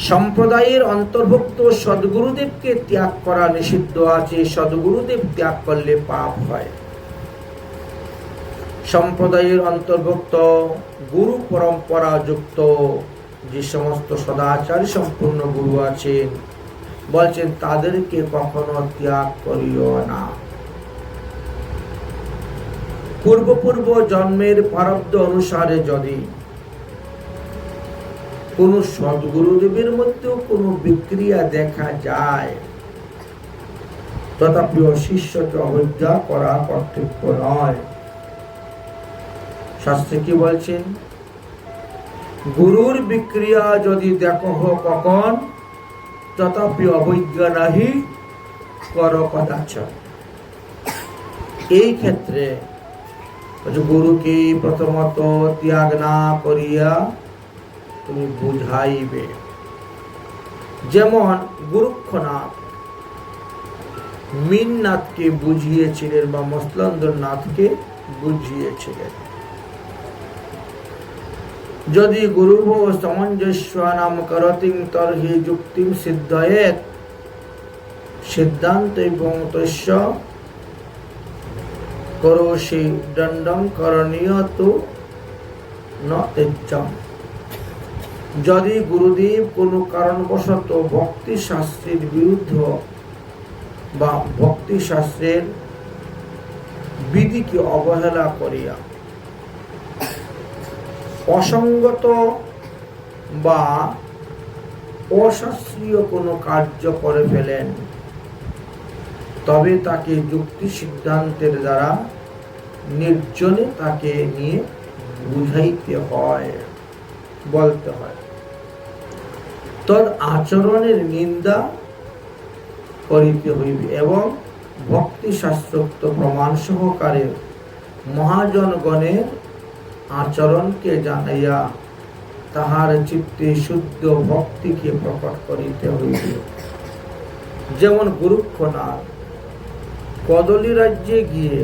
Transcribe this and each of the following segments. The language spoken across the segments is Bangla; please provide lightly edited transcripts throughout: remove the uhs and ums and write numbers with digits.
সম্প্রদায়ের অন্তর্ভুক্ত সদ্গুরুদেবকে ত্যাগ করা নিষিদ্ধ আছে। সদ্গুরুদেব ত্যাগ করলে পাপ হয়। সম্প্রদায়ের অন্তর্ভুক্ত গুরু পরম্পরা যুক্ত যে সমস্ত সদাচারী সম্পূর্ণ গুরু আছেন, বলছেন তাদেরকে কখনো ত্যাগ করিও না। পূর্ব জন্মের প্রারব্ধ অনুসারে যদি কোন সদ্গুরুদেবের মধ্যেও কোন বিক্রিয়া দেখা যায়, তথাপি শিষ্যকে অবজ্ঞা করা কর্তব্য নয়। শাস্ত্রে কি বলছেন? গুরুর বিক্রিয়া যদি দেখো কখন, তথাপি অবজ্ঞা নাহি কর কদাচন। এই ক্ষেত্রে গুরুকে প্রথমত ত্যাগ না করিয়া তুমি বুঝাইবে। যেমন গুরুক্ষনাথ মীননাথকে বুঝিয়েছিলেন বা মসলন্দরনাথকে বুঝিয়েছিলেন। যদি গুরুভো সামঞ্জস্যানাম করতিং তর্হি যুক্তিম সিদ্ধয়েত সিদ্ধান্তৈবং তস্য করোষি দণ্ডং করণীয়তু ন তেজ্যম। যদি গুরুদেব কোনো কারণবশত ভক্তি শাস্ত্রের বিরুদ্ধ বা ভক্তি শাস্ত্রের বিধিকে অবহেলা করিয়া অসঙ্গত বা অশাস্ত্রীয় কোনো কার্য করে ফেলেন, তবে তাকে যুক্তি সিদ্ধান্তের দ্বারা নির্জনে তাকে নিয়ে বুঝাইতে হয়, বলতে হয়। তদ আচরণের নিন্দা করিতে হইবে এবং ভক্তি শাস্ত্রোক্ত প্রমাণ সহকারে মহাজনগণের আচরণকে জানাইয়া তাহার চিত্তে শুদ্ধ ভক্তিকে প্রকট করিতে হইবে। যেমন গুরুক্ষনাথ কদলী রাজ্যে গিয়ে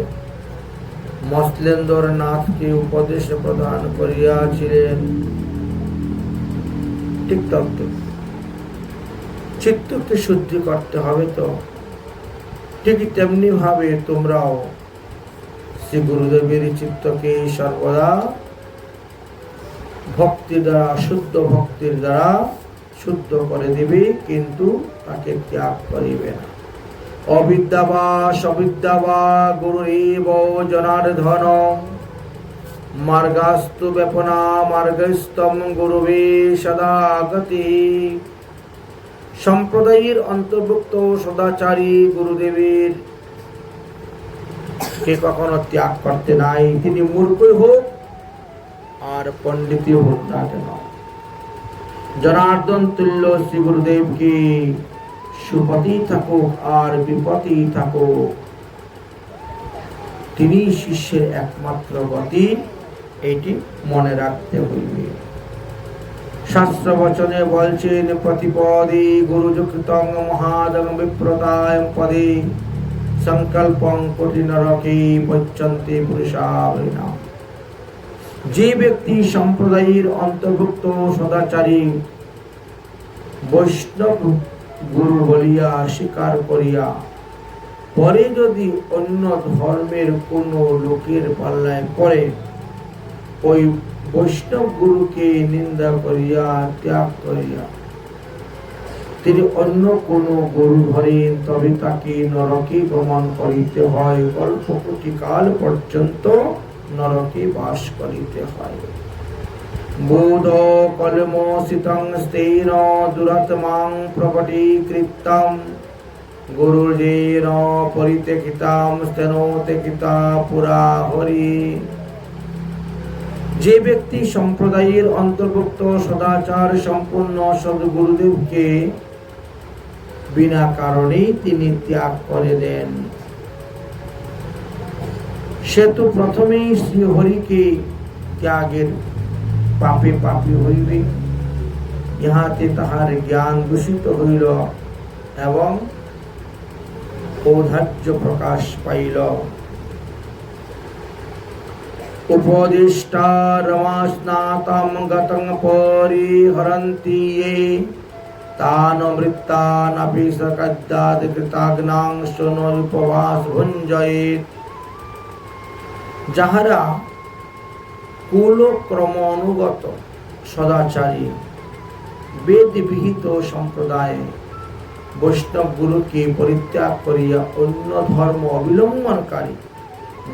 মসলেন্দরনাথকে উপদেশ প্রদান করিয়াছিলেন। ঠিক তত্ত্ব চিত্তকে শুদ্ধি করতে হবে। তো ঠিক তেমনি ভাবে তোমরাও শ্রী গুরুদেবের চিত্তকে সর্বদা ভক্তি দ্বারা, শুদ্ধ ভক্তির দ্বারা শুদ্ধ করে দিবে, কিন্তু তাকে ত্যাগ করিবে না। অবিদ্যা বা সবিদ্যা বা গুরুরেব জনার্দন মার্গাস্তু ব্যাপনা মার্গস্তম গুরুবে সদা গতি। সম্প্রদায়ের অন্তর্ভুক্ত সদাচারী গুরুদেবের কে কখনো ত্যাগ করতে নাই। তিনি মূর্খই হোক আর পণ্ডিতই হোক না কেন, জনার্দন তুল্য শ্রী গুরুদেবকে সুপতি থাকুক আর বিপতি থাকুক, তিনি শিষ্যের একমাত্র গতি, এটি মনে রাখতে হইবে। শাস্ত্র বচনে বলছেন প্রতিপদে গুরুযুক্তং মহাদং বিপ্রতায় পদে সংকল্পং কোটি নরকে পচ্যন্তে পুরুষাবৃণাম। যে ব্যক্তি সম্প্রদায়ের অন্তর্ভুক্ত সদাচারী বৈষ্ণব গুরু বলিয়া স্বীকার করিয়া পরে যদি অন্য ধর্মের কোন লোকের পাল্লায় পড়ে, ওই বৈষ্ণব গুরুকে নিন্দা করিয়া ত্যাগ করিয়া তিনি অন্য কোন গুরু ধরেন, তবে তাকে নরকে গমন করিতে হয়, অল্প কোটি কাল পর্যন্ত নরকে বাস করিতে হয়। বোধ কলমোষিতং স্তেন দুরাত্মাং প্রকটীকৃতং গুরুর্যেন পরিত্যক্তাং স্তেনোত্যক্তা পুরা হরি। যে ব্যক্তি সম্প্রদায়ের অন্তর্ভুক্ত সদাচার সম্পূর্ণ সদ্গুরুদেবকে বিনা কারণেই তিনি ত্যাগ করে দেন, সে তো প্রথমেই শ্রীহরিকে ত্যাগের পাপে পাপী হইবে। ইহাতে তাহার জ্ঞান দূষিত হইল এবং ঔদার্য প্রকাশ পাইল। উপদিষ্টা রমাস্নাতম গতং পরিহরন্তি ये তান অমৃতানাভিষকাদ্যাদি কৃতাগ্নাং শোনোপবাস ভুঞ্জয়েত। যাহারা কুলক্রম অনুগত সদাচারী বেদ বিহিত সম্প্রদায়ে বৈষ্ণব গুরুকে পরিত্যাগ করিয়া অন্য ধর্ম অবলম্বনকারী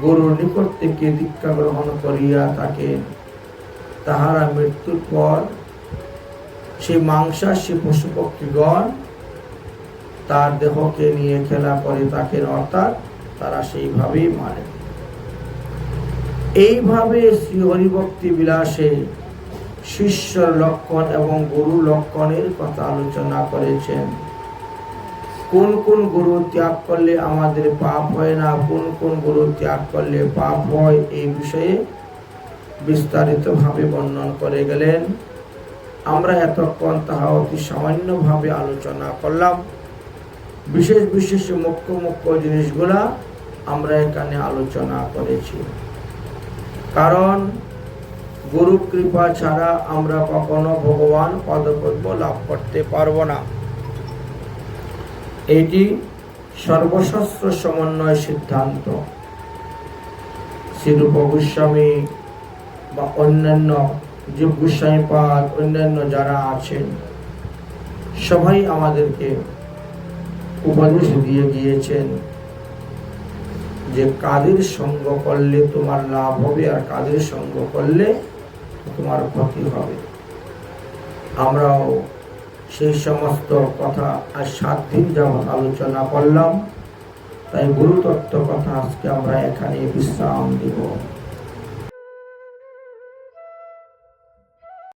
গুরুর নিকট থেকে দীক্ষা গ্রহণ করিয়া থাকেন, তাহারা মৃত্যুর পর সেই মাংসাশী পশু পক্ষীগণ তার দেহকে নিয়ে খেলা করে থাকেন, অর্থাৎ তারা সেইভাবেই মারে। এইভাবে শ্রী হরিভক্তি বিলাসে শিষ্যর লক্ষণ এবং গুরু লক্ষণের কথা আলোচনা করেছেন। কোন কোন গুরু ত্যাগ করলে আমাদের পাপ হয় না, কোন কোন গুরু ত্যাগ করলে পাপ হয়, এই বিষয়ে বিস্তারিতভাবে বর্ণন করে গেলেন। আমরা এতক্ষণ তাহা অতি সামান্যভাবে আলোচনা করলাম। বিশেষ বিশেষ মুখ্য মুখ্য জিনিসগুলা আমরা এখানে আলোচনা করেছি। কারণ গুরু কৃপা ছাড়া আমরা কখনো ভগবান পদপদ্ম লাভ করতে পারবো না। এটি সর্বশাস্ত্র সমন্বয় সিদ্ধান্ত। শ্রীরূপ গোস্বামী বা অন্যান্য জীব গোস্বামীপাদ অন্যান্য যারা আছেন সবাই আমাদেরকে উপদেশ দিয়ে গিয়েছেন যে কাদের সঙ্গ করলে তোমার লাভ হবে আর কাদের সঙ্গ করলে তোমার ক্ষতি হবে। আমরাও সেই সমস্ত কথা আজ 7 দিন যাবৎ আলোচনা করলাম। তাই গুরুতত্ত্ব কথা আজকে আমরা এখানে বিশ্রাম দিব।